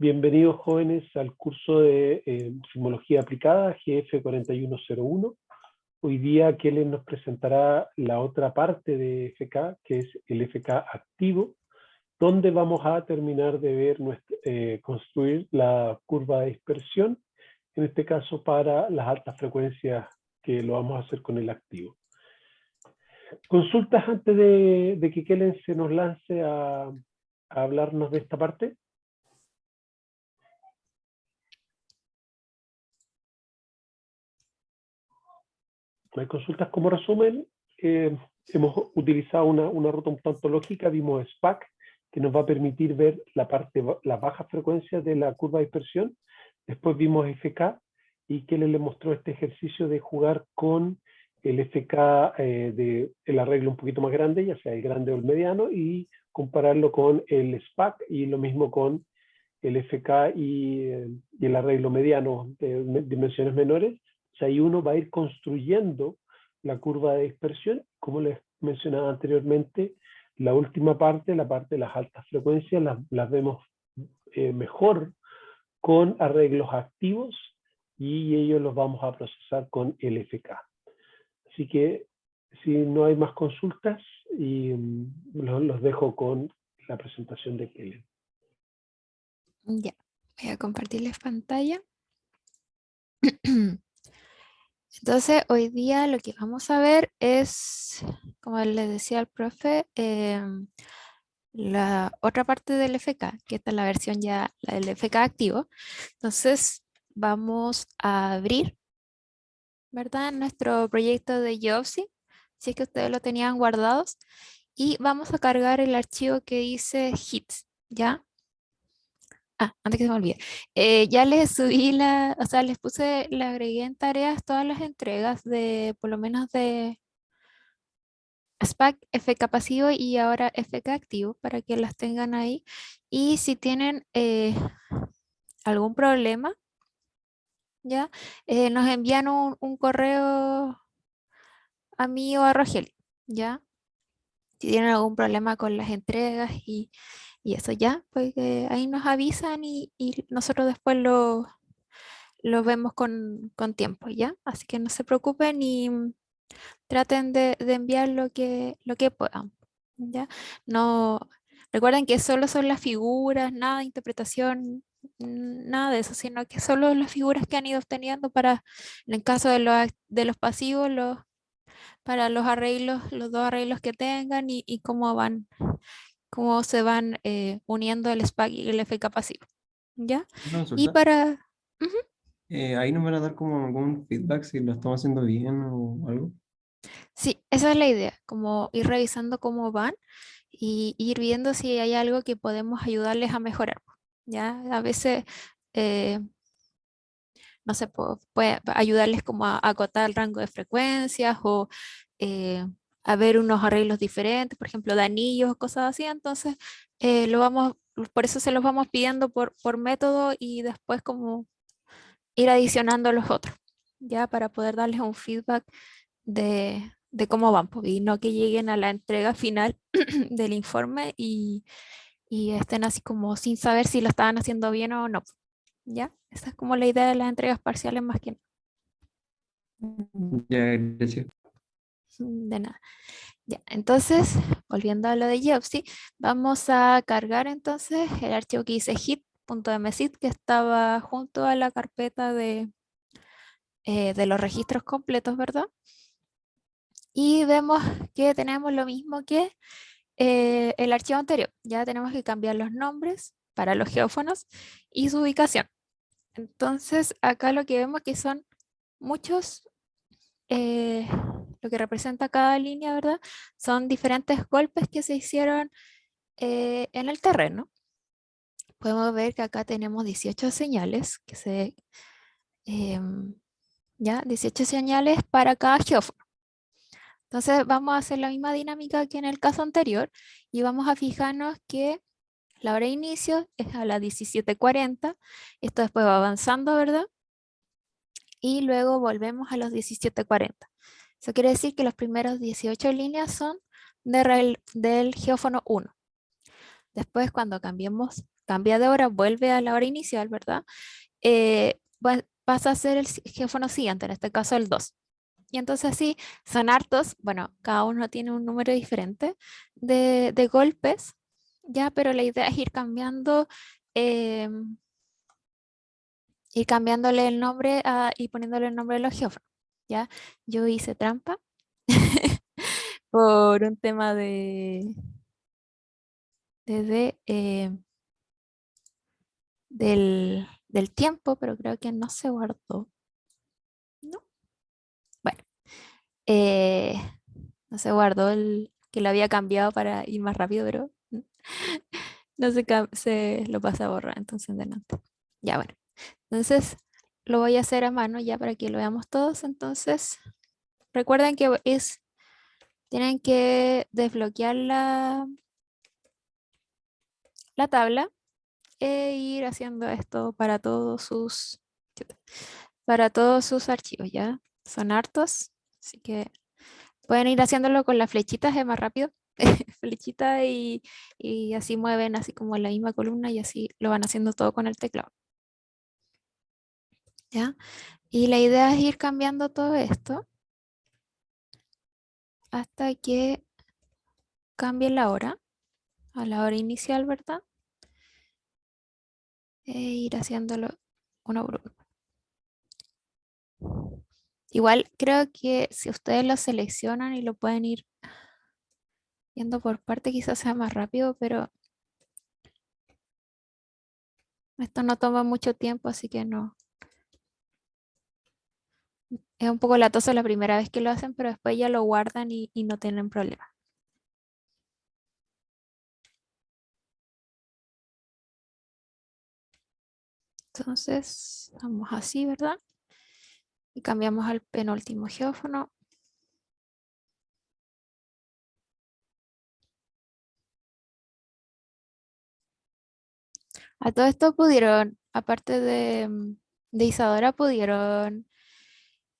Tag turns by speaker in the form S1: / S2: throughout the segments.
S1: Bienvenidos jóvenes al curso de Sismología Aplicada GF 4101. Hoy día Kellen nos presentará la otra parte de FK, que es el FK activo, donde vamos a terminar de ver construir la curva de dispersión, en este caso para las altas frecuencias, que lo vamos a hacer con el activo. ¿Consultas antes de que Kellen se nos lance a hablarnos de esta parte? No hay consultas. Como resumen, hemos utilizado una ruta un tanto lógica. Vimos SPAC, que nos va a permitir ver las bajas frecuencias de la curva de dispersión. Después vimos FK, y Kellen le mostró este ejercicio de jugar con el FK el arreglo un poquito más grande, ya sea el grande o el mediano, y compararlo con el SPAC, y lo mismo con el FK y el arreglo mediano de dimensiones menores. O sea, ahí uno va a ir construyendo la curva de dispersión. Como les mencionaba anteriormente, la última parte, la parte de las altas frecuencias, las vemos mejor con arreglos activos, y ellos los vamos a procesar con el FK. Así que, si no hay más consultas, y los dejo con la presentación de Kellen.
S2: Ya, voy a compartirles pantalla. Entonces, hoy día lo que vamos a ver es, como les decía el profe, la otra parte del FK, que esta es la versión ya, la del FK activo. Entonces, vamos a abrir, ¿verdad? Nuestro proyecto de Geopsy, si es que ustedes lo tenían guardados, y vamos a cargar el archivo que dice hits, ¿ya? Antes que se me olvide, ya les subí o sea, le agregué en tareas todas las entregas de, por lo menos de SPAC, FK pasivo y ahora FK activo, para que las tengan ahí. Y si tienen algún problema, ya, nos envían un correo a mí o a Rogel, ya. Si tienen algún problema con las entregas y eso ya, pues ahí nos avisan y nosotros después lo vemos con tiempo, ¿ya? Así que no se preocupen y traten de enviar lo que puedan, ¿ya? No, recuerden que solo son las figuras, nada de interpretación, nada de eso, sino que solo las figuras que han ido obteniendo para, en el caso de los pasivos, para los arreglos, los dos arreglos que tengan y cómo se van uniendo el SPAC y el FK pasivo, ¿ya?
S3: Una
S2: Y
S3: consulta.
S2: para... Ujú.
S3: Ahí nos van a dar como algún feedback si lo estamos haciendo bien o algo.
S2: Sí, esa es la idea, como ir revisando cómo van y ir viendo si hay algo que podemos ayudarles a mejorar. Ya, a veces, eh, no sé, puede ayudarles como a acotar el rango de frecuencias o a ver unos arreglos diferentes, por ejemplo, de anillos o cosas así. Entonces, por eso se los vamos pidiendo por método y después como ir adicionando los otros, ya para poder darles un feedback de cómo van, pues, y no que lleguen a la entrega final del informe y estén así como sin saber si lo estaban haciendo bien o no. ¿Ya? Esa es como la idea de las entregas parciales más que
S3: Ya, gracias.
S2: de nada. Ya, entonces, volviendo a lo de Geopsy, vamos a cargar entonces el archivo que dice hit.mzip, que estaba junto a la carpeta de los registros completos, ¿verdad? Y vemos que tenemos lo mismo que el archivo anterior. Ya tenemos que cambiar los nombres para los geófonos y su ubicación. Entonces, acá lo que vemos que son muchos, lo que representa cada línea, ¿verdad? Son diferentes golpes que se hicieron en el terreno. Podemos ver que acá tenemos 18 señales, ya, 18 señales para cada geófono. Entonces vamos a hacer la misma dinámica que en el caso anterior y vamos a fijarnos que la hora de inicio es a las 17:40. Esto después va avanzando, ¿verdad? Y luego volvemos a los 17:40. Eso quiere decir que los primeros 18 líneas son del geófono 1. Después, cuando cambiemos cambia de hora, vuelve a la hora inicial, ¿verdad? Pasa a ser el geófono siguiente, en este caso el 2. Y entonces sí, son hartos, bueno, cada uno tiene un número diferente de golpes, ya, pero la idea es ir cambiando, ir cambiándole el nombre y poniéndole el nombre de los geófonos, ya. Yo hice trampa por un tema del tiempo, pero creo que no se guardó. No. Bueno, eh, no se guardó el que lo había cambiado para ir más rápido, pero no se lo pasa a borrar, entonces delante. Ya, bueno. Entonces lo voy a hacer a mano ya para que lo veamos todos. Entonces, recuerden que tienen que desbloquear la tabla e ir haciendo esto para todos sus archivos, ¿ya? Son hartos, así que pueden ir haciéndolo con las flechitas, es más rápido. Flechita y así mueven así como en la misma columna y así lo van haciendo todo con el teclado. ¿Ya? Y la idea es ir cambiando todo esto hasta que cambie la hora, a la hora inicial, ¿verdad? E ir haciéndolo uno por uno. Igual creo que si ustedes lo seleccionan y lo pueden ir viendo por parte, quizás sea más rápido, pero esto no toma mucho tiempo, así que no. Es un poco latoso la primera vez que lo hacen, pero después ya lo guardan y no tienen problema. Entonces, vamos así, ¿verdad? Y cambiamos al penúltimo geófono. A todo esto pudieron, aparte de Isadora, pudieron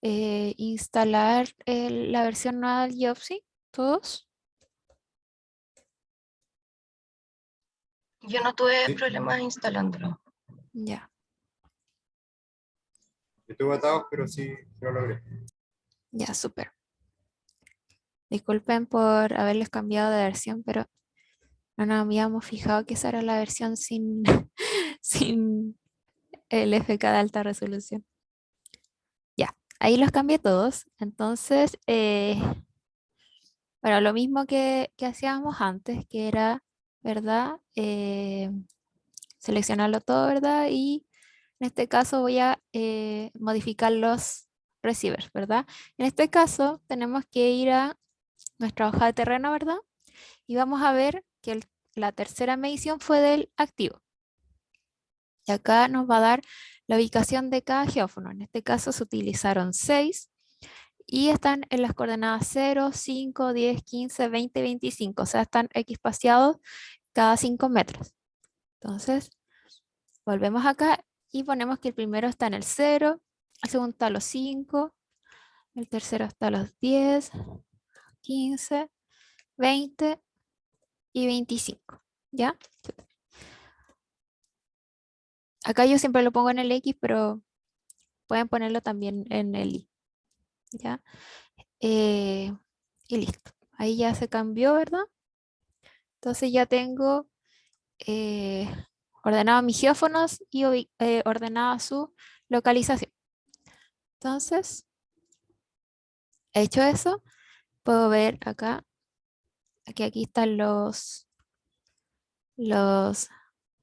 S2: instalar la versión nueva del Geopsy, todos.
S4: Yo no tuve problemas instalándolo.
S2: Ya,
S5: Estuve atado, pero sí lo logré.
S2: ya, súper. Disculpen por haberles cambiado de versión, pero no nos habíamos fijado que esa era la versión sin, sin el FK de alta resolución. Ya, ahí los cambié todos. Entonces, bueno, lo mismo que hacíamos antes, que era, ¿verdad? Seleccionarlo todo, ¿verdad? Y en este caso voy a modificar los receivers, ¿verdad? En este caso tenemos que ir a nuestra hoja de terreno, ¿verdad? Y vamos a ver que la tercera medición fue del activo. Y acá nos va a dar la ubicación de cada geófono. En este caso se utilizaron 6 y están en las coordenadas 0, 5, 10, 15, 20, 25. O sea, están equispaciados cada 5 metros. Entonces, volvemos acá y ponemos que el primero está en el 0, el segundo está a los 5, el tercero está a los 10, 15, 20 y 25. ¿Ya? Acá yo siempre lo pongo en el X, pero pueden ponerlo también en el Y. ¿Ya? Y listo. Ahí ya se cambió, ¿verdad? Entonces ya tengo ordenado mis geófonos y ordenada su localización. Entonces, hecho eso, puedo ver acá, que aquí están los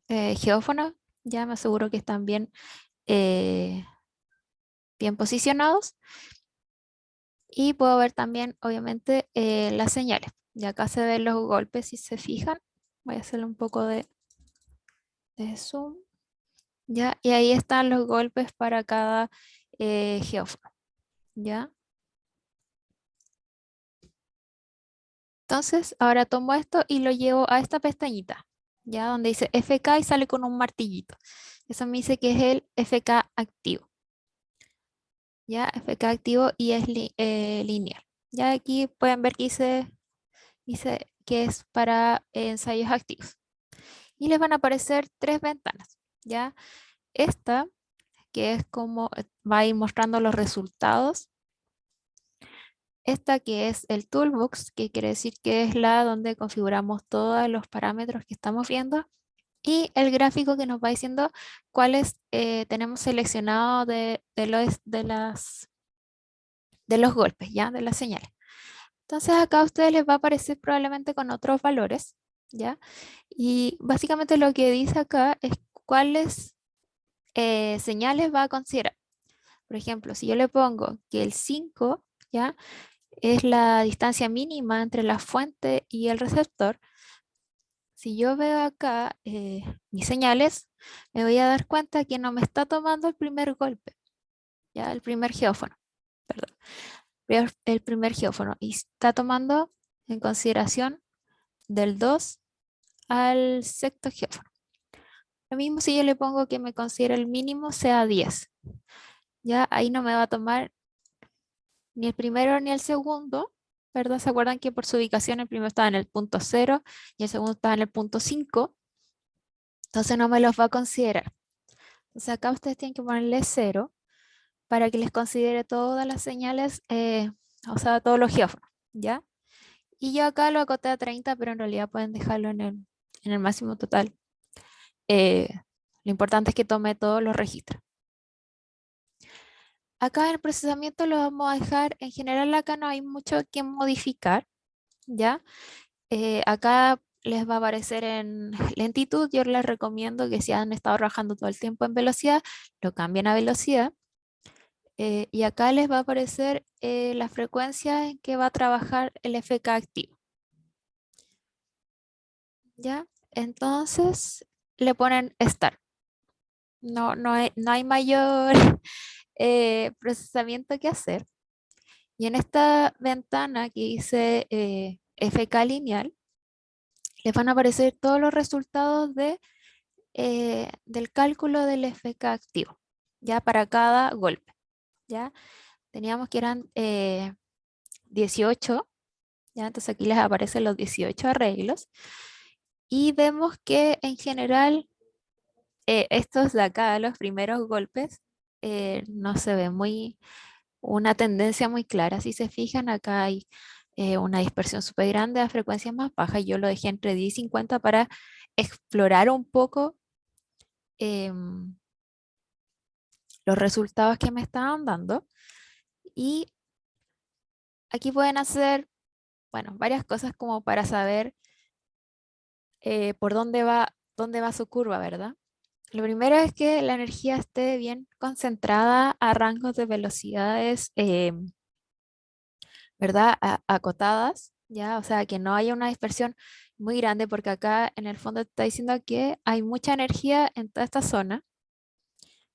S2: geófonos. Ya me aseguro que están bien posicionados. Y puedo ver también, obviamente, las señales. Y acá se ven los golpes, si se fijan. Voy a hacerle un poco de zoom. ¿Ya? Y ahí están los golpes para cada geófono. ¿Ya? Entonces, ahora tomo esto y lo llevo a esta pestañita. ¿Ya? Donde dice FK y sale con un martillito. Eso me dice que es el FK activo. ¿Ya? FK activo y es lineal. Ya aquí pueden ver que dice que es para ensayos activos. y les van a aparecer tres ventanas, ¿ya? Esta, que es como va a ir mostrando los resultados. Esta que es el Toolbox, que quiere decir que es la donde configuramos todos los parámetros que estamos viendo. Y el gráfico que nos va diciendo cuáles tenemos seleccionados de los golpes, ¿ya? De las señales. Entonces acá a ustedes les va a aparecer probablemente con otros valores, ¿ya? Y básicamente lo que dice acá es cuáles señales va a considerar. Por ejemplo, si yo le pongo que el 5, ¿ya? Es la distancia mínima entre la fuente y el receptor. Si yo veo acá mis señales, me voy a dar cuenta que no me está tomando el primer golpe, ¿ya? El primer geófono, perdón. El primer geófono. Y está tomando en consideración del 2 al sexto geófono. Lo mismo si yo le pongo que me considera el mínimo sea 10. Ya ahí no me va a tomar ni el primero ni el segundo, ¿verdad? ¿Se acuerdan que por su ubicación el primero estaba en el punto 0 y el segundo estaba en el punto 5? Entonces no me los va a considerar. Entonces acá ustedes tienen que ponerle 0 para que les considere todas las señales, o sea, todos los geófonos, ¿ya? Y yo acá lo acoté a 30, pero en realidad pueden dejarlo en el máximo total. Lo importante es que tome todos los registros. Acá el procesamiento lo vamos a dejar, en general acá no hay mucho que modificar, ¿ya? Acá les va a aparecer en lentitud, yo les recomiendo que si han estado trabajando todo el tiempo en velocidad, lo cambien a velocidad. Y acá les va a aparecer la frecuencia en que va a trabajar el FK activo. ¿Ya? Entonces le ponen Start. No hay mayor procesamiento que hacer. Y en esta ventana que dice FK lineal, les van a aparecer todos los resultados del cálculo del FK activo, ya para cada golpe. ¿Ya? Teníamos que eran 18, ¿ya? Entonces aquí les aparecen los 18 arreglos. Y vemos que en general estos de acá, los primeros golpes, no se ve una tendencia muy clara. Si se fijan, acá hay una dispersión súper grande a frecuencias más bajas. Yo lo dejé entre 10 y 50 para explorar un poco los resultados que me estaban dando. Y aquí pueden hacer, bueno, varias cosas como para saber por dónde va su curva, ¿verdad? Lo primero es que la energía esté bien concentrada a rangos de velocidades, ¿verdad? Acotadas, ¿ya? O sea, que no haya una dispersión muy grande, porque acá en el fondo está diciendo que hay mucha energía en toda esta zona.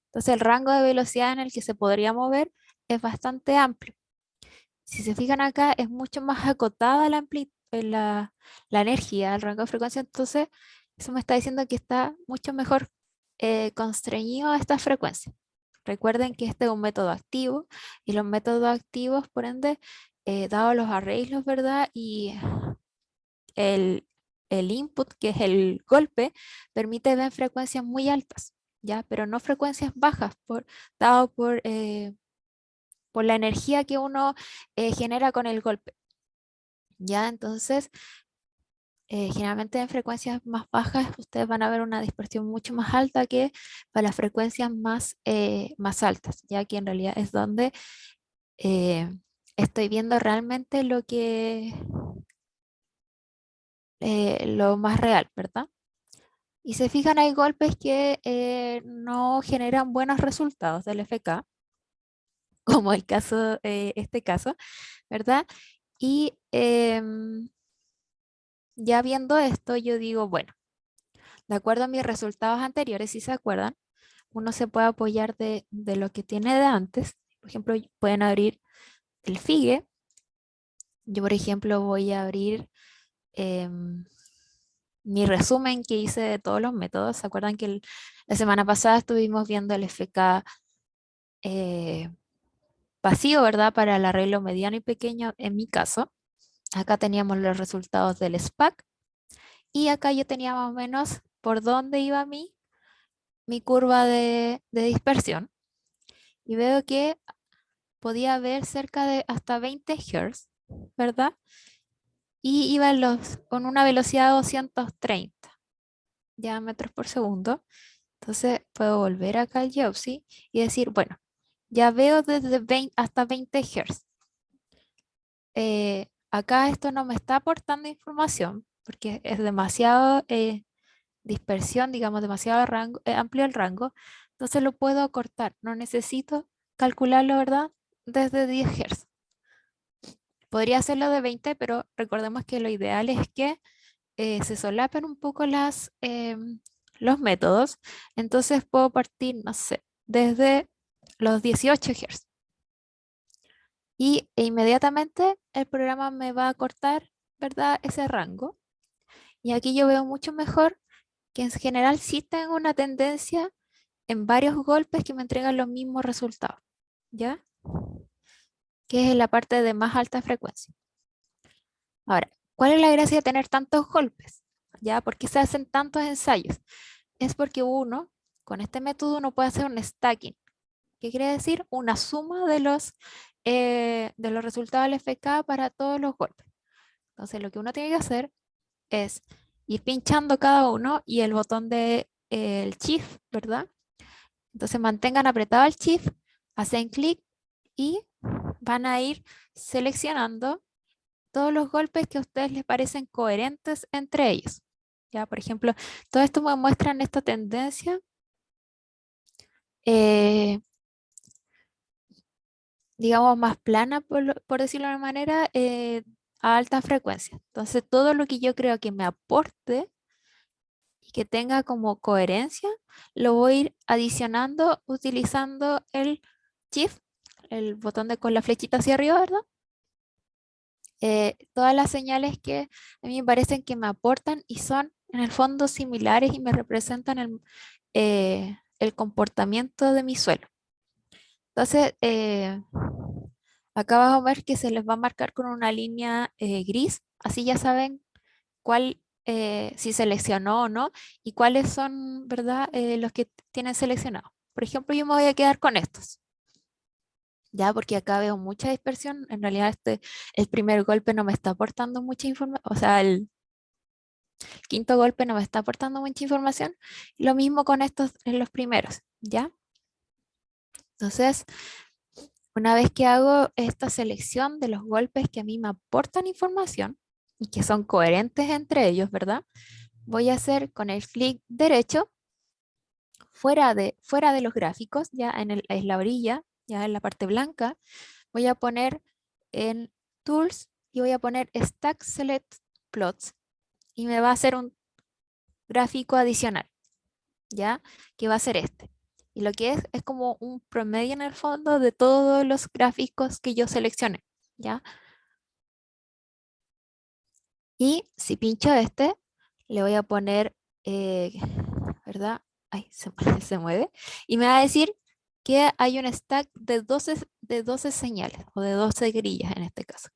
S2: Entonces el rango de velocidad en el que se podría mover es bastante amplio. Si se fijan acá, es mucho más acotada la energía, el rango de frecuencia, entonces eso me está diciendo que está mucho mejor constreñido a esta frecuencia. Recuerden que este es un método activo y los métodos activos, por ende, dado los arreglos, ¿verdad? Y el, el input, que es el golpe, permite ver frecuencias muy altas, ¿ya? Pero no frecuencias bajas, dado por la energía que uno genera con el golpe. ¿Ya? Entonces, generalmente en frecuencias más bajas ustedes van a ver una dispersión mucho más alta que para las frecuencias más altas, ya que en realidad es donde estoy viendo realmente lo más real, ¿verdad? Y se fijan, hay golpes que no generan buenos resultados del FK, como este caso, ¿verdad? Y ya viendo esto, yo digo, bueno, de acuerdo a mis resultados anteriores, si se acuerdan, uno se puede apoyar de lo que tiene de antes. Por ejemplo, pueden abrir el FIGE. Yo, por ejemplo, voy a abrir mi resumen que hice de todos los métodos. ¿Se acuerdan que la semana pasada estuvimos viendo el FK vacío, ¿verdad? Para el arreglo mediano y pequeño, en mi caso. Acá teníamos los resultados del SPAC. Y acá yo tenía más o menos por dónde iba mi curva de dispersión y veo que podía ver cerca de hasta 20 Hz, ¿verdad? Y iba con una velocidad de 230 ya metros por segundo. Entonces puedo volver acá al Geopsy y decir, bueno, ya veo desde 20 hasta 20 Hz. Acá esto no me está aportando información porque es demasiado dispersión, digamos, demasiado amplio el rango. Entonces lo puedo acortar. No necesito calcularlo, ¿verdad? Desde 10 Hz. Podría hacerlo de 20, pero recordemos que lo ideal es que se solapen un poco los métodos. Entonces puedo partir, no sé, desde los 18 Hz. E inmediatamente el programa me va a cortar, ¿verdad? Ese rango. Y aquí yo veo mucho mejor que en general sí tengo una tendencia en varios golpes que me entregan los mismos resultados, ¿ya? Que es en la parte de más alta frecuencia. Ahora, ¿cuál es la gracia de tener tantos golpes? ¿Ya? ¿Por qué se hacen tantos ensayos? Es porque con este método uno puede hacer un stacking. ¿Qué quiere decir? Una suma de los resultados del FK para todos los golpes. Entonces, lo que uno tiene que hacer es ir pinchando cada uno y el botón del Shift, ¿verdad? Entonces, mantengan apretado el Shift, hacen clic y van a ir seleccionando todos los golpes que a ustedes les parecen coherentes entre ellos. Ya, por ejemplo, todo esto me muestra esta tendencia, digamos, más plana, por decirlo de una manera, a alta frecuencia. Entonces, todo lo que yo creo que me aporte y que tenga como coherencia, lo voy a ir adicionando utilizando el Shift, el botón con la flechita hacia arriba, ¿verdad? Todas las señales que a mí me parecen que me aportan y son en el fondo similares y me representan el comportamiento de mi suelo. Entonces, acá vamos a ver que se les va a marcar con una línea gris, así ya saben si seleccionó o no y cuáles son, ¿verdad? Los que tienen seleccionado. Por ejemplo, yo me voy a quedar con estos. Ya, porque acá veo mucha dispersión. En realidad, el primer golpe no me está aportando mucha información. O sea, el quinto golpe no me está aportando mucha información. Lo mismo con estos en los primeros, ¿ya? Entonces, una vez que hago esta selección de los golpes que a mí me aportan información y que son coherentes entre ellos, ¿verdad? Voy a hacer con el clic derecho, fuera de los gráficos, ya en la orilla, ya en la parte blanca, voy a poner en Tools y voy a poner Stack Select Plots y me va a hacer un gráfico adicional, ¿ya? Que va a ser este. Y lo que es como un promedio en el fondo de todos los gráficos que yo seleccioné, ¿ya? Y si pincho este, le voy a poner, ¿verdad? Ay, se mueve. Y me va a decir que hay un stack de 12 señales o de 12 grillas en este caso.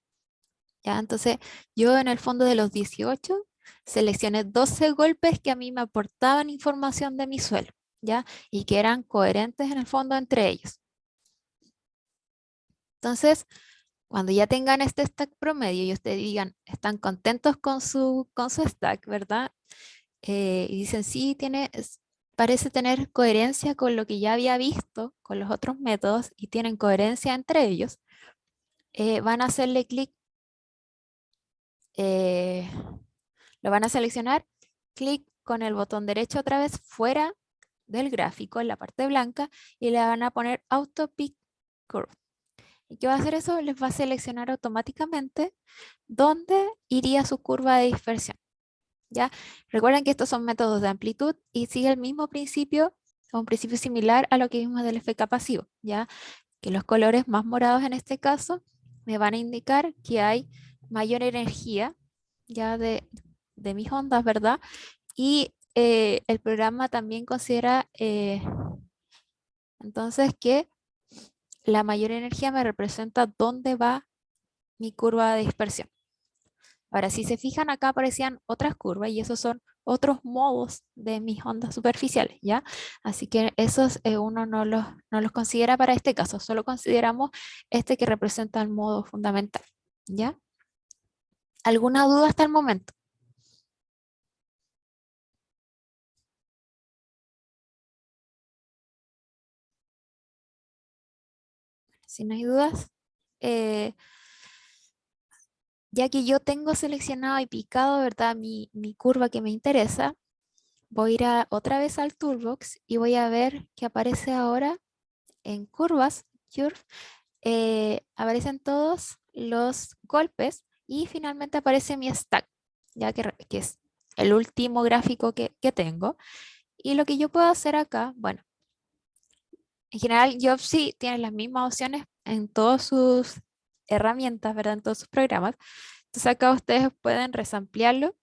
S2: ¿Ya? Entonces, yo en el fondo de los 18 seleccioné 12 golpes que a mí me aportaban información de mi suelo, ¿ya? Y que eran coherentes en el fondo entre ellos. Entonces, cuando ya tengan este stack promedio y ustedes digan, están contentos con su stack, ¿verdad? Y dicen, sí, parece tener coherencia con lo que ya había visto con los otros métodos y tienen coherencia entre ellos, van a hacerle clic, lo van a seleccionar, clic con el botón derecho otra vez fuera del gráfico en la parte blanca y le van a poner Auto Pick Curve. ¿Y qué va a hacer eso? Les va a seleccionar automáticamente dónde iría su curva de dispersión. ¿Ya? Recuerden que estos son métodos de amplitud y sigue el mismo principio, un principio similar a lo que vimos del FK pasivo, ¿ya? Que los colores más morados en este caso me van a indicar que hay mayor energía ya de mis ondas, ¿verdad? Y el programa también considera entonces que la mayor energía me representa dónde va mi curva de dispersión. Ahora, si se fijan, acá aparecían otras curvas y esos son otros modos de mis ondas superficiales, ¿ya? Así que esos uno no los considera para este caso, solo consideramos este que representa el modo fundamental, ¿ya? ¿Alguna duda hasta el momento? Si no hay dudas, eh, ya que yo tengo seleccionado y picado, ¿verdad? Mi curva que me interesa, voy a ir otra vez al Toolbox y voy a ver que aparece ahora en curvas, curve, aparecen todos los golpes y finalmente aparece mi stack, ya que es el último gráfico que tengo. Y lo que yo puedo hacer acá, bueno, en general Jobsy tiene las mismas opciones en todas sus herramientas, ¿verdad? En todos sus programas. Entonces acá ustedes pueden resamplearlo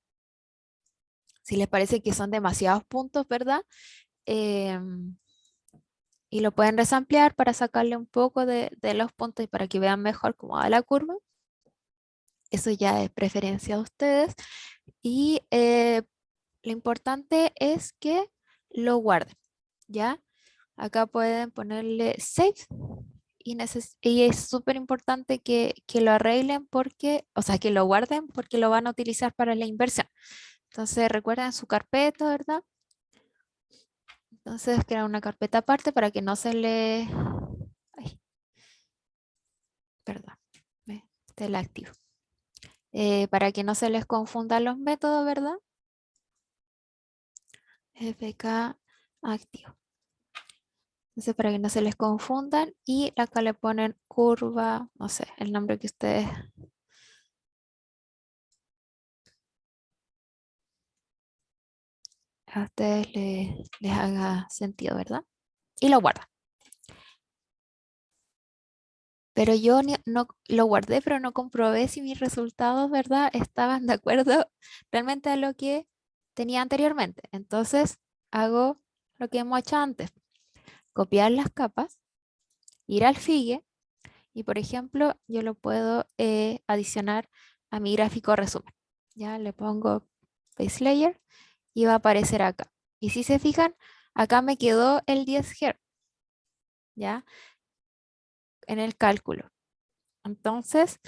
S2: si les parece que son demasiados puntos, ¿verdad? Em, y lo pueden resamplear para sacarle un poco de los puntos y para que vean mejor cómo va la curva. Eso ya es preferencia de ustedes. Y lo importante es que lo guarden, ¿ya? Acá pueden ponerle save y es súper importante que lo arreglen porque, o sea, que lo guarden porque lo van a utilizar para la inversión. Entonces recuerden su carpeta, ¿verdad? Entonces crear una carpeta aparte para que no se le... Ay, perdón, este la activo. Para que no se les confundan los métodos, ¿verdad? FK activo. Entonces para que no se les confundan y acá le ponen curva, no sé, el nombre que ustedes... A ustedes les haga sentido, ¿verdad? Y lo guardan. Pero yo no lo guardé, pero no comprobé si mis resultados, ¿verdad? Estaban de acuerdo realmente a lo que tenía anteriormente. Entonces hago lo que hemos hecho antes. Copiar las capas, ir al Figue y, por ejemplo, yo lo puedo adicionar a mi gráfico resumen. Ya le pongo Base Layer y va a aparecer acá. Y si se fijan, acá me quedó el 10 Hz, ¿ya? En el cálculo. Entonces,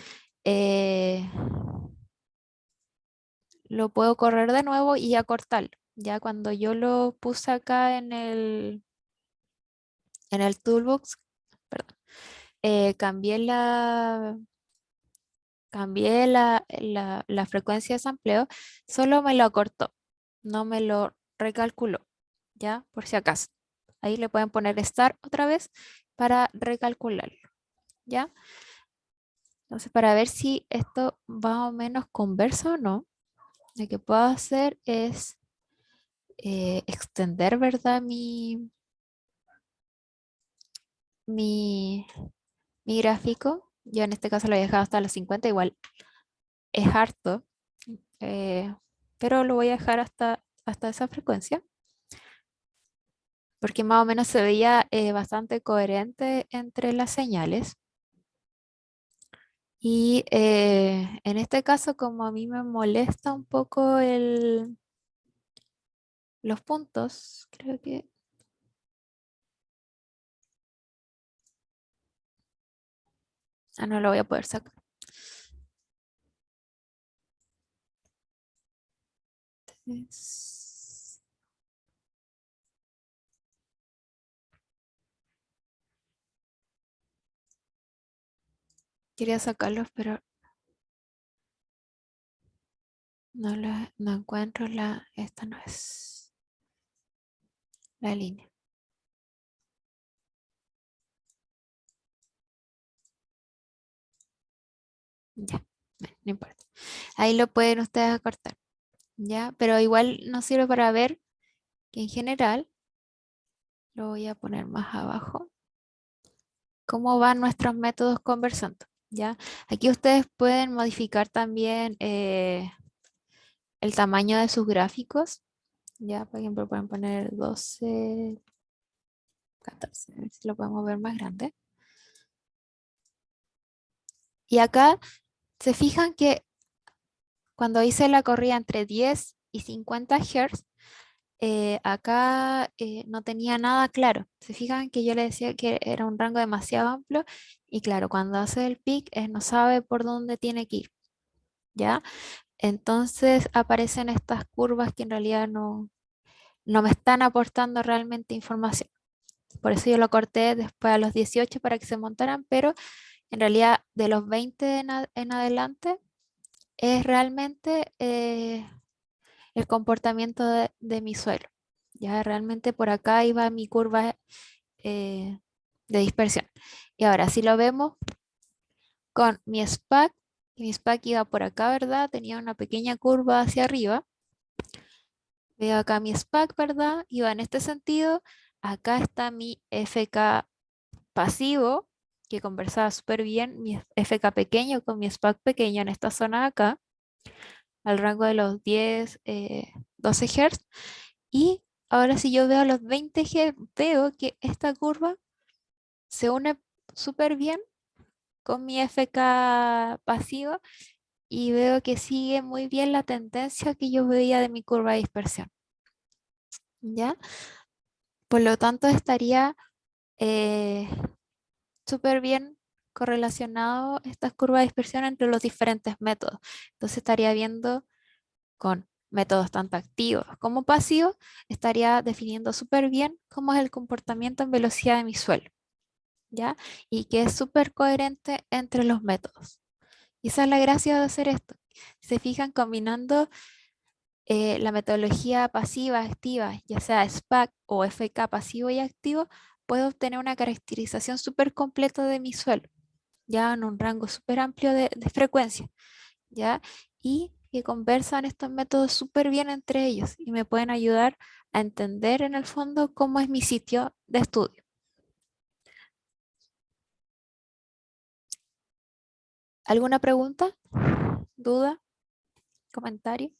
S2: eh, lo puedo correr de nuevo y acortarlo. Ya cuando yo lo puse acá en el toolbox, perdón, cambié la frecuencia de sampleo, solo me lo acortó, no me lo recalculó, ya, por si acaso. Ahí le pueden poner start otra vez para recalcularlo, ya. Entonces, para ver si esto más o menos conversa o no, lo que puedo hacer es extender, ¿verdad? Mi, mi gráfico. Yo en este caso lo he dejado hasta los 50, igual es harto, eh, pero lo voy a dejar hasta esa frecuencia, porque más o menos se veía bastante coherente entre las señales. Y en este caso, como a mí me molesta un poco los puntos, creo que... Ah, no lo voy a poder sacar. Quería sacarlos, pero no encuentro esta no es la línea. Ya, bueno, no importa. Ahí lo pueden ustedes acortar, ya, pero igual nos sirve para ver que en general, lo voy a poner más abajo, cómo van nuestros métodos conversando, ya. Aquí ustedes pueden modificar también el tamaño de sus gráficos, ya, por ejemplo, pueden poner 12, 14, a ver si lo podemos ver más grande. Y acá se fijan que Cuando hice la corrida entre 10 y 50 Hz, acá no tenía nada claro. Se fijan que yo le decía que era un rango demasiado amplio y claro, cuando hace el pic no sabe por dónde tiene que ir, ¿ya? Entonces aparecen estas curvas que en realidad no me están aportando realmente información. Por eso yo lo corté después a los 18 para que se montaran, pero en realidad de los 20 en adelante es realmente el comportamiento de mi suelo. Ya realmente por acá iba mi curva de dispersión. Y ahora si lo vemos con mi SPAC, mi SPAC iba por acá, ¿verdad? Tenía una pequeña curva hacia arriba. Veo acá mi SPAC, ¿verdad? Iba en este sentido. Acá está mi FK pasivo, que conversaba súper bien, mi FK pequeño con mi SPAC pequeño en esta zona de acá, al rango de los 10, 12 Hz. Y ahora si yo veo a los 20 Hz, veo que esta curva se une súper bien con mi FK pasivo y veo que sigue muy bien la tendencia que yo veía de mi curva de dispersión. ¿Ya? Por lo tanto, estaría eh, súper bien correlacionado estas curvas de dispersión entre los diferentes métodos. Entonces estaría viendo con métodos tanto activos como pasivos, estaría definiendo súper bien cómo es el comportamiento en velocidad de mi suelo, ¿ya? Y que es súper coherente entre los métodos. Y esa es la gracia de hacer esto. Si se fijan combinando la metodología pasiva, activa, ya sea SPAC o FK pasivo y activo, puedo obtener una caracterización súper completa de mi suelo, ya en un rango súper amplio de frecuencia, ¿ya? Y que conversan estos métodos súper bien entre ellos y me pueden ayudar a entender en el fondo cómo es mi sitio de estudio. ¿Alguna pregunta? ¿Duda? ¿Comentario?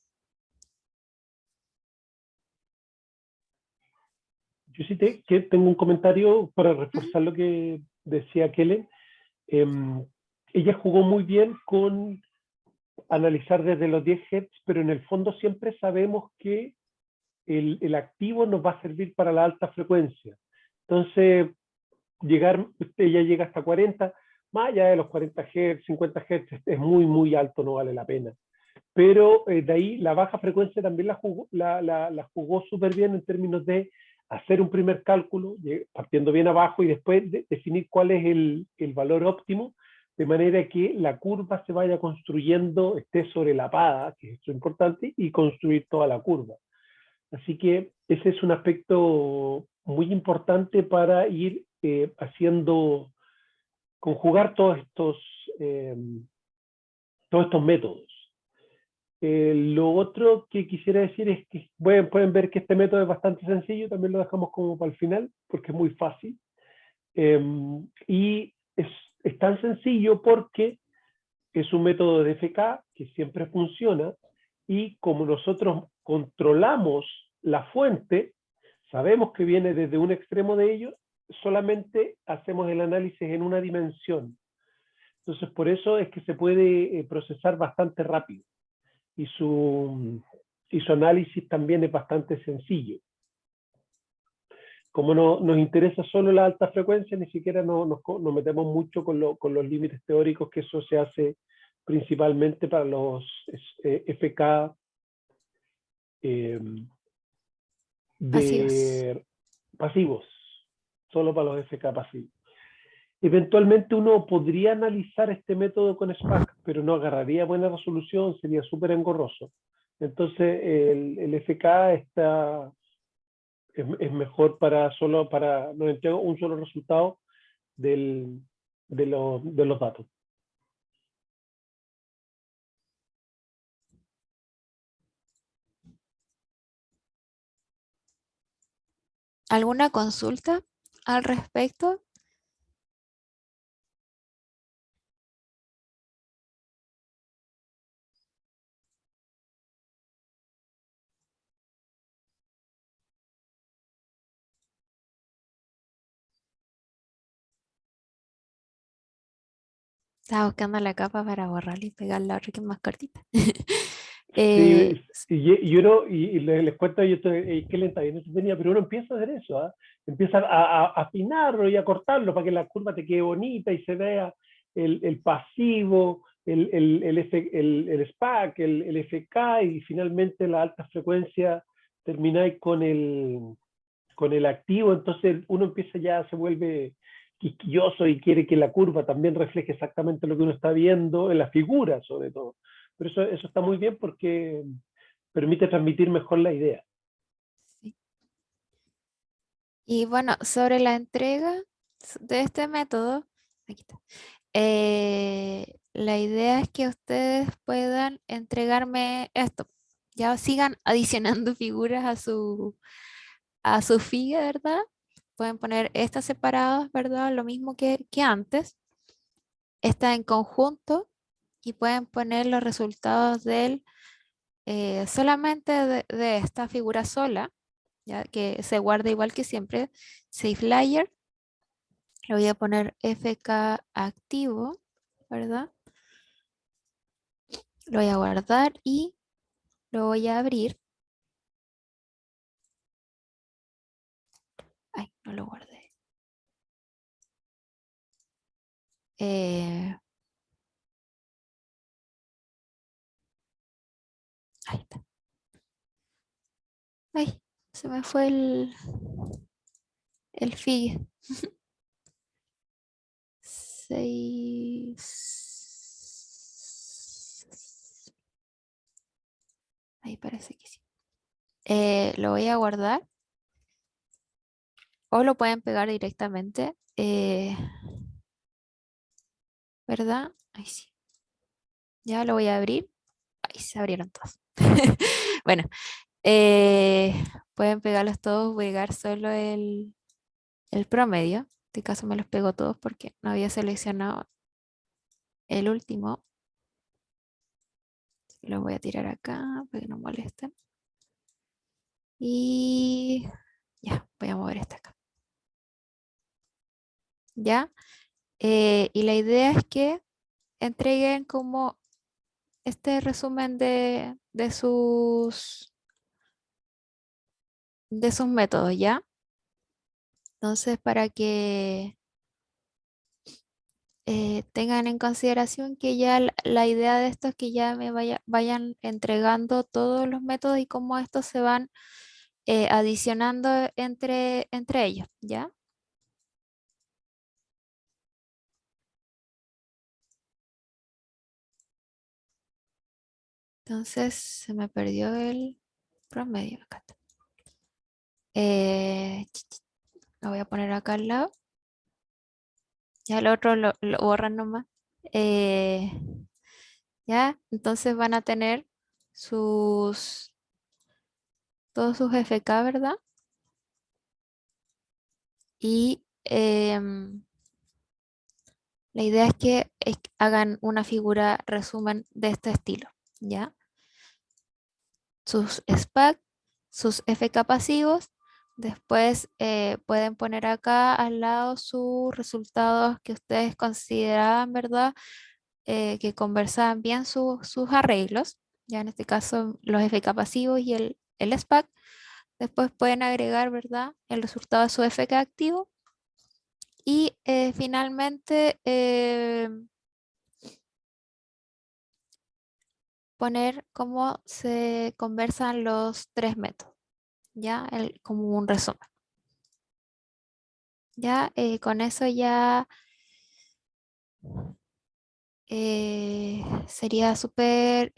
S1: Yo sí que tengo un comentario para reforzar lo que decía Kellen. Ella jugó muy bien con analizar desde los 10 Hz, pero en el fondo siempre sabemos que el activo nos va a servir para la alta frecuencia. Entonces, ella llega hasta 40, más allá de los 40 Hz, 50 Hz, es muy, muy alto, no vale la pena. Pero de ahí la baja frecuencia también la jugó súper bien en términos de hacer un primer cálculo, partiendo bien abajo y después definir cuál es el valor óptimo, de manera que la curva se vaya construyendo, esté sobrelapada, que es lo importante, y construir toda la curva. Así que ese es un aspecto muy importante para ir conjugar eh, todos estos métodos. Lo otro que quisiera decir es que pueden ver que este método es bastante sencillo, también lo dejamos como para el final, porque es muy fácil. Y es tan sencillo porque es un método de FK que siempre funciona y como nosotros controlamos la fuente, sabemos que viene desde un extremo de ello, solamente hacemos el análisis en una dimensión. Entonces, por eso es que se puede procesar bastante rápido y su análisis también es bastante sencillo. Como nos interesa solo la alta frecuencia, ni siquiera nos metemos mucho con los límites teóricos, que eso se hace principalmente para los FK
S2: Pasivos.
S1: pasivos, solo para los FK pasivos. Eventualmente uno podría analizar este método con SPAC, pero no agarraría buena resolución, sería súper engorroso. Entonces el FK es mejor nos entrega un solo resultado de los datos.
S2: ¿Alguna consulta al respecto? Estaba buscando la capa para borrarla y pegar la otra que es más cortita. Eh,
S1: Y les cuento, yo estoy, qué lenta viene venía, pero uno empieza a hacer eso, ¿ah? Empieza a afinarlo y a cortarlo para que la curva te quede bonita y se vea el pasivo, el SPAC, el FK y finalmente la alta frecuencia termináis con el activo, entonces uno empieza ya, se vuelve quisquilloso y quiere que la curva también refleje exactamente lo que uno está viendo en la figura, sobre todo. Pero eso está muy bien porque permite transmitir mejor la idea.
S2: sí. Y bueno, sobre la entrega de este método, aquí está. La idea es que ustedes puedan entregarme esto. Ya sigan adicionando figuras a su figa, ¿verdad? Pueden poner estas separadas, ¿verdad? Lo mismo que antes. Esta en conjunto y pueden poner los resultados del solamente de esta figura sola, ya que se guarda igual que siempre. Save layer. Le voy a poner FK activo, ¿verdad? Lo voy a guardar y lo voy a abrir. Ay, no lo guardé. Eh, Ahí está. Ay, se me fue el fig. Ahí parece que sí. Lo voy a guardar o lo pueden pegar directamente. ¿Verdad? Ahí sí. Ya lo voy a abrir. Ahí se abrieron todos. Bueno, eh, pueden pegarlos todos, voy a pegar solo el promedio. En este caso me los pego todos porque no había seleccionado el último. Lo voy a tirar acá para que no molesten. Y ya, voy a mover esta acá. ¿Ya? Y la idea es que entreguen como este resumen de sus métodos, ¿ya? Entonces, para que tengan en consideración que ya la idea de esto es que ya vayan entregando todos los métodos y cómo estos se van adicionando entre ellos, ¿ya? Entonces se me perdió el promedio. Acá está. Lo voy a poner acá al lado. Ya el otro lo borran nomás. Eh, ya, entonces van a tener sus todos sus FK, ¿verdad? Y la idea es que hagan una figura resumen de este estilo, ¿ya? Sus SPAC, sus FK pasivos. Después pueden poner acá al lado sus resultados que ustedes consideraban, ¿verdad? Que conversaban bien sus arreglos. Ya en este caso los FK pasivos y el SPAC. Después pueden agregar, ¿verdad? El resultado de su FK activo. Y finalmente poner cómo se conversan los tres métodos, ¿ya? Como un resumen. Ya, con eso ya sería súper,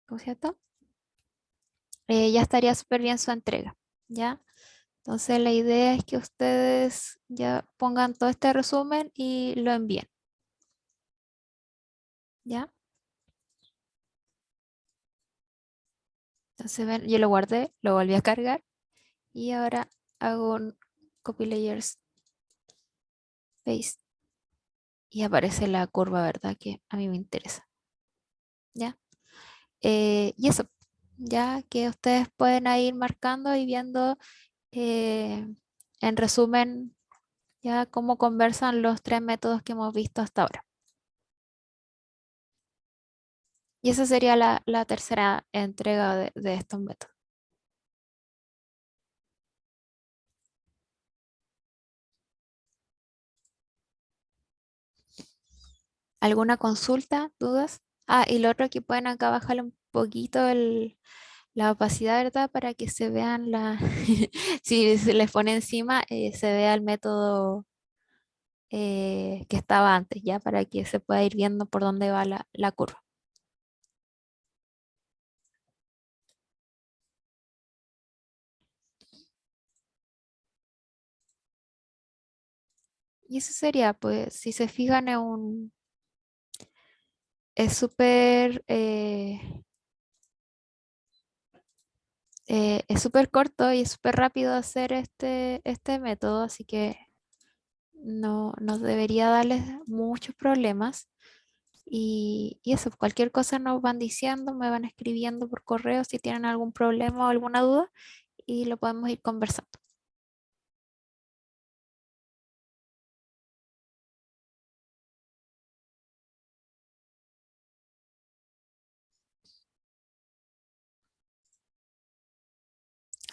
S2: ¿cómo se llama? Ya estaría súper bien su entrega, ¿ya? Entonces la idea es que ustedes ya pongan todo este resumen y lo envíen, ¿ya? Entonces ven, yo lo guardé, lo volví a cargar y ahora hago un copy layers paste y aparece la curva, ¿verdad? Que a mí me interesa, ¿ya? Y eso, ya que ustedes pueden ir marcando y viendo eh, en resumen ya cómo conversan los tres métodos que hemos visto hasta ahora. Y esa sería la tercera entrega de estos métodos. ¿Alguna consulta, dudas? Ah, y lo otro que pueden acá bajarle un poquito la opacidad, ¿verdad? Para que se vean si se les pone encima, se vea el método que estaba antes, ya para que se pueda ir viendo por dónde va la curva. Y eso sería, pues, si se fijan es súper es súper corto y es súper rápido hacer este método, así que no debería darles muchos problemas. Y eso, cualquier cosa nos van diciendo, me van escribiendo por correo si tienen algún problema o alguna duda y lo podemos ir conversando.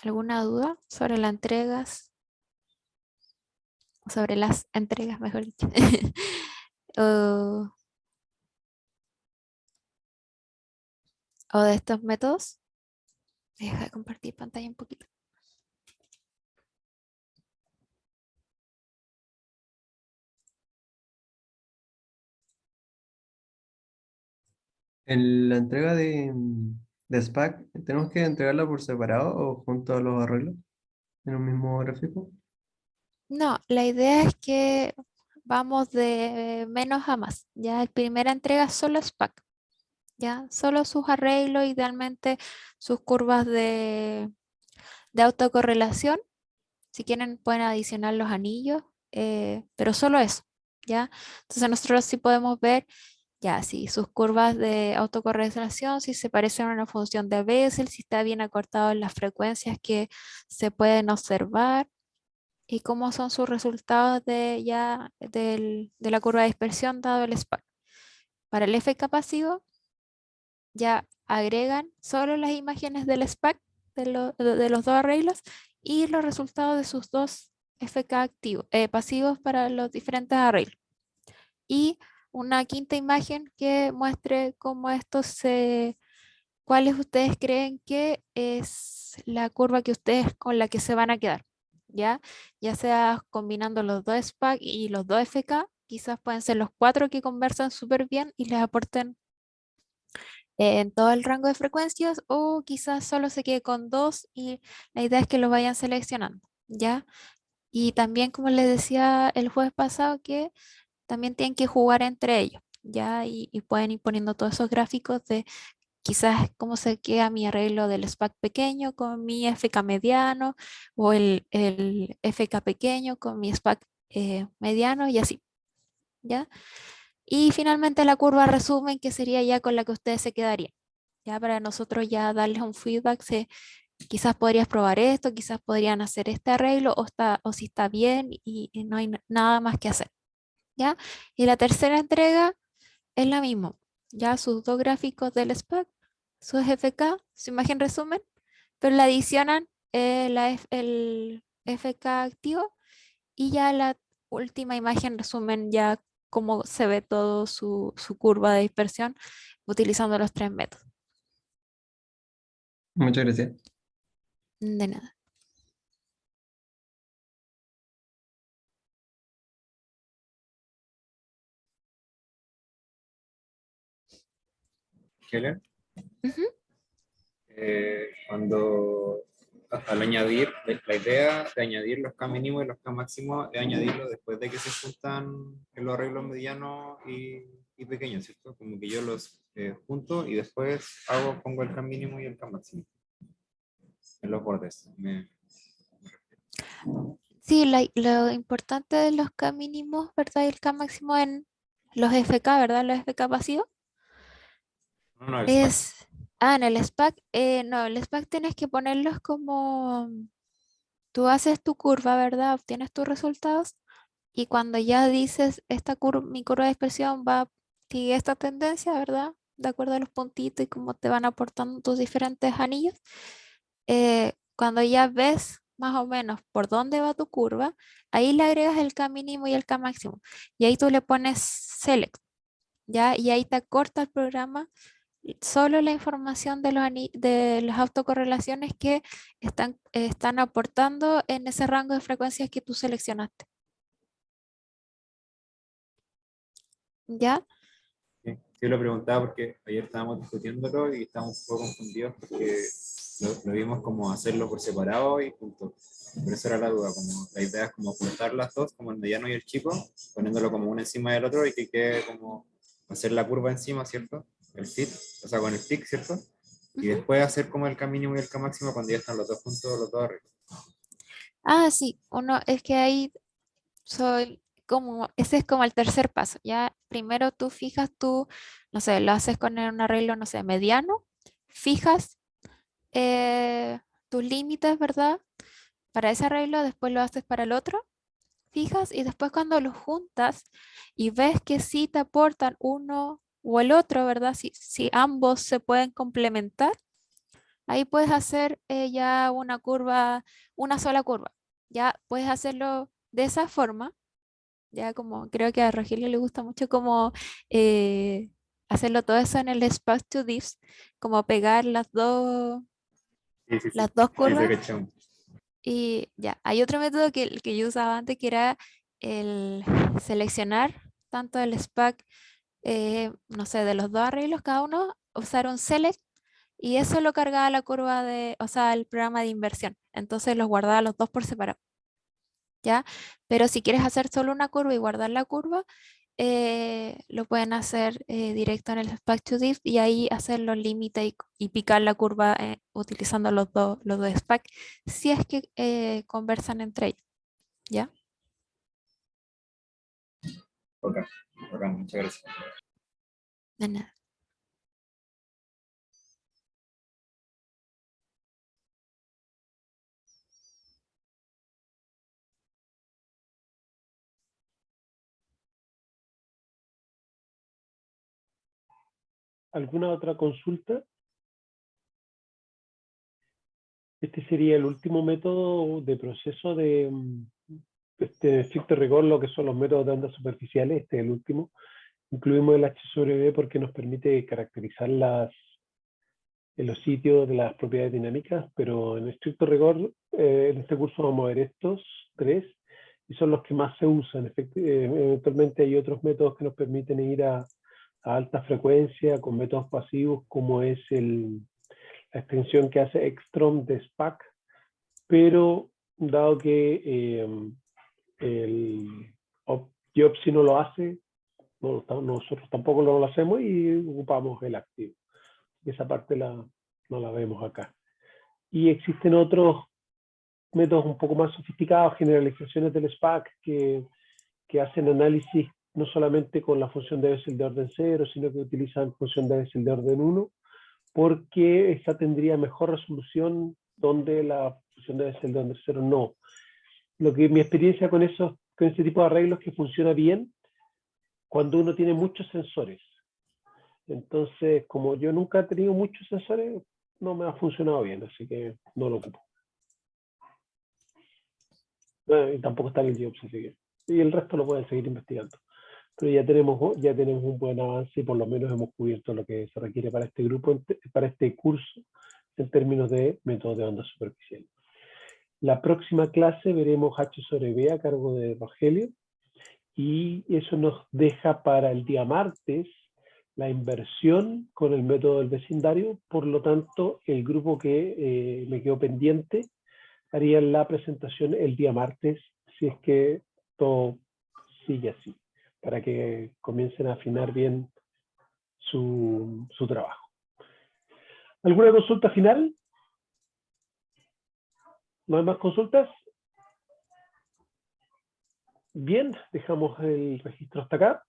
S2: ¿Alguna duda sobre las entregas? Sobre las entregas, mejor dicho. o, o de estos métodos. Deja de compartir pantalla un poquito.
S3: En la entrega de SPAC, ¿tenemos que entregarla por separado o junto a los arreglos en un mismo gráfico?
S2: No, la idea es que vamos de menos a más. Ya la primera entrega es solo SPAC. Ya solo sus arreglos, idealmente sus curvas de autocorrelación. Si quieren pueden adicionar los anillos, pero solo eso. ¿Ya? Entonces nosotros sí podemos ver ya si sus curvas de autocorrelación, si se parecen a una función de Bessel, si está bien acortado en las frecuencias que se pueden observar y cómo son sus resultados de la curva de dispersión dado el SPAC. Para el FK pasivo, ya agregan solo las imágenes del SPAC de los dos arreglos y los resultados de sus dos FK pasivos para los diferentes arreglos. Y una quinta imagen que muestre cómo cuáles ustedes creen que es la curva que ustedes con la que se van a quedar. Ya sea combinando los dos SPAC y los dos FK, quizás pueden ser los cuatro que conversan súper bien y les aporten en todo el rango de frecuencias, o quizás solo se quede con dos y la idea es que lo vayan seleccionando, ¿ya? Y también, como les decía el jueves pasado, que también tienen que jugar entre ellos, ¿ya? Y pueden ir poniendo todos esos gráficos de quizás cómo se queda mi arreglo del SPAC pequeño con mi FK mediano, o el FK pequeño con mi SPAC mediano y así, ¿ya? Y finalmente la curva resumen, que sería ya con la que ustedes se quedarían. Ya para nosotros ya darles un feedback, quizás podrías probar esto, quizás podrían hacer este arreglo o si está bien y no hay nada más que hacer. ¿Ya? Y la tercera entrega es la misma. Ya sus dos gráficos del SPAC, su FK, su imagen resumen, pero le adicionan el FK activo y ya la última imagen resumen ya cómo se ve todo su curva de dispersión utilizando los tres métodos.
S3: Muchas gracias.
S2: De nada.
S5: Helen,
S2: Ujú.
S5: cuando al añadir, la idea de añadir los K mínimos y los K máximos es añadirlo después de que se juntan en los arreglos medianos y pequeños, ¿cierto? Como que yo los junto y después pongo el K mínimo y el K máximo en los bordes.
S2: Sí, lo importante de los K mínimos, ¿verdad? Y el K máximo en los FK, ¿verdad? Los FK pasivos.
S5: No, no, el SPAC.
S2: En el SPAC, no, el SPAC tienes que ponerlos como, tú haces tu curva, ¿verdad? Obtienes tus resultados y cuando ya dices, mi curva de dispersión sigue esta tendencia, ¿verdad? de acuerdo a los puntitos y cómo te van aportando tus diferentes anillos. Cuando ya ves más o menos por dónde va tu curva, ahí le agregas el K mínimo y el K máximo. Y ahí tú le pones select, ¿ya? Y ahí te acorta el programa solo la información de de las autocorrelaciones que están aportando en ese rango de frecuencias que tú seleccionaste. ¿Ya?
S5: Sí, yo lo preguntaba porque ayer estábamos discutiéndolo y estábamos un poco confundidos porque lo vimos como hacerlo por separado y junto. Por eso era la duda, como la idea es como juntar las dos, como el mediano y el chico, poniéndolo como uno encima del otro y que quede como hacer la curva encima, ¿cierto? El fit, o sea, con el pic, ¿cierto? Y
S2: Ujú.
S5: después hacer como el K mínimo y el K máximo cuando ya están los dos juntos, los dos arriba.
S2: Ah, sí, uno es que ahí ese es como el tercer paso. Ya primero tú fijas no sé, lo haces con un arreglo, no sé, mediano, fijas tus límites, ¿verdad? Para ese arreglo, después lo haces para el otro, fijas, y después cuando los juntas y ves que sí te aportan uno o el otro, ¿verdad? Si ambos se pueden complementar, ahí puedes hacer ya una curva, una sola curva. Ya puedes hacerlo de esa forma. Ya como creo que a Rogelio le gusta mucho como eh, hacerlo todo eso en el Spark to Diffs, como pegar
S5: Sí, sí, sí.
S2: las dos
S5: Sí, sí,
S2: curvas.
S5: cachamos.
S2: Y ya, hay otro método que yo usaba antes que era el seleccionar tanto el SPAC, no sé, de los dos arreglos cada uno, usar un select y eso lo cargaba a la curva o sea, el programa de inversión. Entonces los guardaba los dos por separado, ¿ya? Pero si quieres hacer solo una curva y guardar la curva, lo pueden hacer directo en el SPAC to diff y ahí hacer los límites y picar la curva utilizando los dos SPAC si es que conversan entre ellos, ¿ya?
S5: Ok, ok, muchas gracias.
S2: De nada.
S1: ¿Alguna otra consulta? Este sería el último método de proceso de estricto rigor, lo que son los métodos de ondas superficiales. Este es el último. Incluimos el H sobre B porque nos permite caracterizar en los sitios de las propiedades dinámicas, pero en estricto rigor, en este curso vamos a ver estos tres y son los que más se usan. Eventualmente hay otros métodos que nos permiten ir a alta frecuencia con métodos pasivos, como es la extensión que hace Ekstrom de SPAC, pero dado que el Geopsy no lo hace, nosotros tampoco lo hacemos y ocupamos el activo. Esa parte no la vemos acá. Y existen otros métodos un poco más sofisticados, generalizaciones del SPAC, que hacen análisis no solamente con la función de Bessel de orden 0, sino que utilizan función de Bessel de orden 1, porque esta tendría mejor resolución donde la función de Bessel de orden 0 no. Mi experiencia con ese tipo de arreglos es que funciona bien cuando uno tiene muchos sensores. Entonces, como yo nunca he tenido muchos sensores, no me ha funcionado bien, así que no lo ocupo. Y tampoco está en el Geopsy, así que, y el resto lo pueden seguir investigando. Pero ya tenemos un buen avance y por lo menos hemos cubierto lo que se requiere para este grupo, para este curso, en términos de métodos de ondas superficiales. La próxima clase veremos H sobre B a cargo de Rogelio, y eso nos deja para el día martes la inversión con el método del vecindario. Por lo tanto, el grupo que me quedó pendiente haría la presentación el día martes, si es que todo sigue así, para que comiencen a afinar bien su trabajo. ¿Alguna consulta final? ¿No hay más consultas? Bien, dejamos el registro hasta acá.